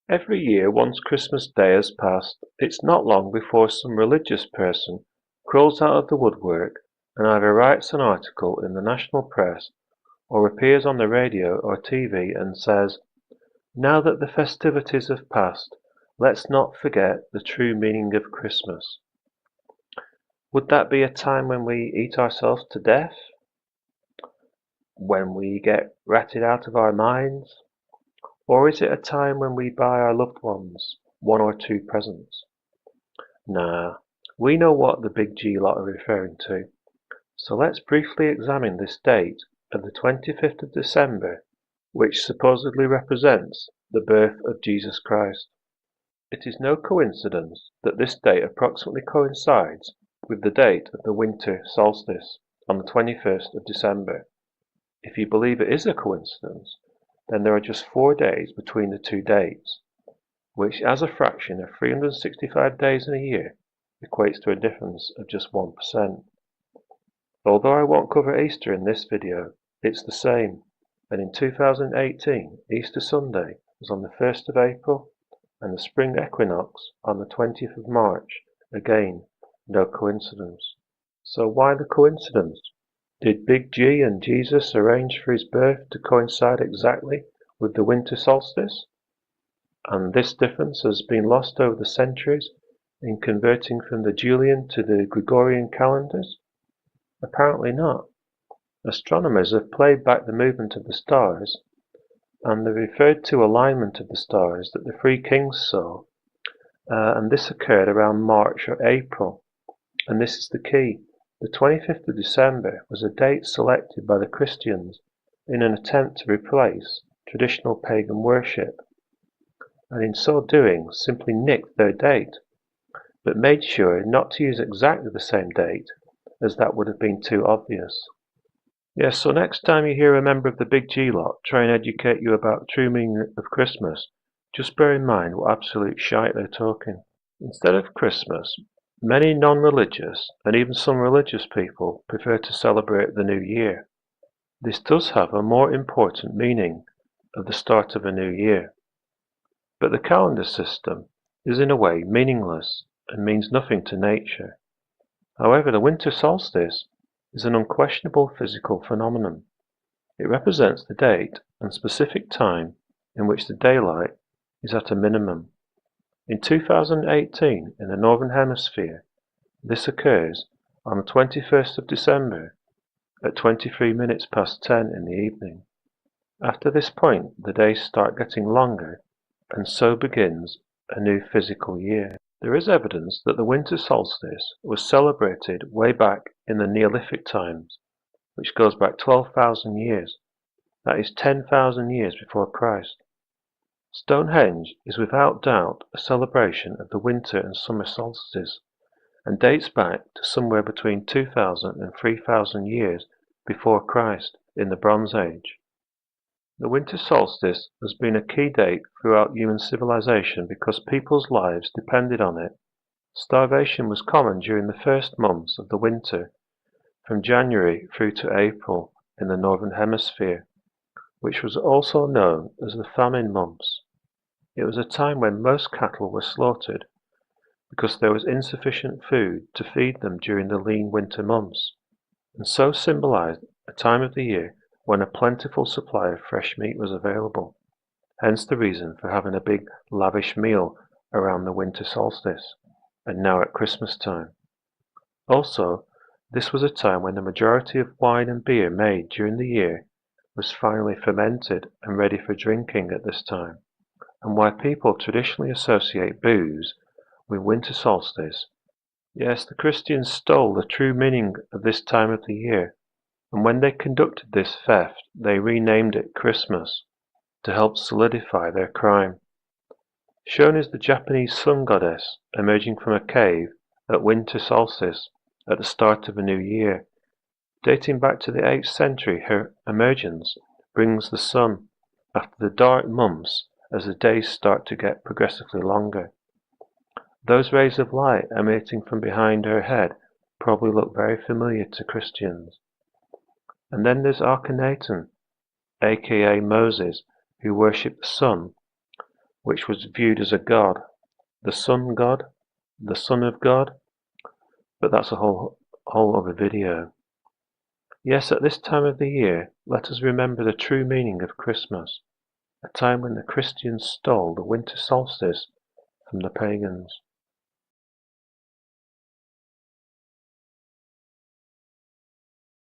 Every year, once Christmas Day has passed, it's not long before some religious person crawls out of the woodwork and either writes an article in the national press or appears on the radio or TV and says, "Now that the festivities have passed, let's not forget the true meaning of Christmas." Would that be a time when we eat ourselves to death? When we get ratted out of our minds? Or is it a time when we buy our loved ones one or two presents? Nah, we know what the big G lot are referring to, so let's briefly examine this date of the 25th of December, which supposedly represents the birth of Jesus Christ. It is no coincidence that this date approximately coincides with the date of the Winter Solstice on the 21st of December. If you believe it is a coincidence, then there are just 4 days between the two dates, which as a fraction of 365 days in a year equates to a difference of just 1%. Although I won't cover Easter in this video, it's the same, and in 2018 Easter Sunday was on the 1st of April and the spring equinox on the 20th of March, again, no coincidence. So why the coincidence? Did Big G and Jesus arrange for his birth to coincide exactly with the winter solstice? And this difference has been lost over the centuries in converting from the Julian to the Gregorian calendars? Apparently not. Astronomers have played back the movement of the stars, and the referred to alignment of the stars that the three kings saw, and this occurred around March or April. And this is the key. The 25th of December was a date selected by the Christians in an attempt to replace traditional pagan worship, and in so doing simply nicked their date, but made sure not to use exactly the same date, as that would have been too obvious. Yes, so next time you hear a member of the Big G lot try and educate you about the true meaning of Christmas, just bear in mind what absolute shite they're talking. Instead of Christmas, many non-religious and even some religious people prefer to celebrate the New Year. This does have a more important meaning of the start of a new year. But the calendar system is in a way meaningless and means nothing to nature. However, the winter solstice is an unquestionable physical phenomenon. It represents the date and specific time in which the daylight is at a minimum. In 2018, in the Northern Hemisphere, this occurs on the 21st of December at 23 minutes past 10 in the evening. After this point, the days start getting longer, and so begins a new physical year. There is evidence that the winter solstice was celebrated way back in the Neolithic times, which goes back 12,000 years. That is 10,000 years before Christ. Stonehenge is without doubt a celebration of the winter and summer solstices, and dates back to somewhere between 2,000 and 3,000 years before Christ in the Bronze Age. The winter solstice has been a key date throughout human civilization because people's lives depended on it. Starvation was common during the first months of the winter, from January through to April in the Northern Hemisphere, which was also known as the famine months. It was a time when most cattle were slaughtered because there was insufficient food to feed them during the lean winter months, and so symbolized a time of the year when a plentiful supply of fresh meat was available, hence the reason for having a big lavish meal around the winter solstice, and now at Christmas time. Also, this was a time when the majority of wine and beer made during the year was finally fermented and ready for drinking at this time, and why people traditionally associate booze with winter solstice. Yes, the Christians stole the true meaning of this time of the year, and when they conducted this theft, they renamed it Christmas to help solidify their crime. Shown is the Japanese sun goddess emerging from a cave at winter solstice at the start of a new year. Dating back to the 8th century, her emergence brings the sun after the dark months as the days start to get progressively longer. Those rays of light emanating from behind her head probably look very familiar to Christians. And then there's Akhenaten, aka Moses, who worshipped the sun, which was viewed as a god, the sun god, the son of God, but that's a whole other video. Yes, at this time of the year, let us remember the true meaning of Christmas, a time when the Christians stole the winter solstice from the pagans.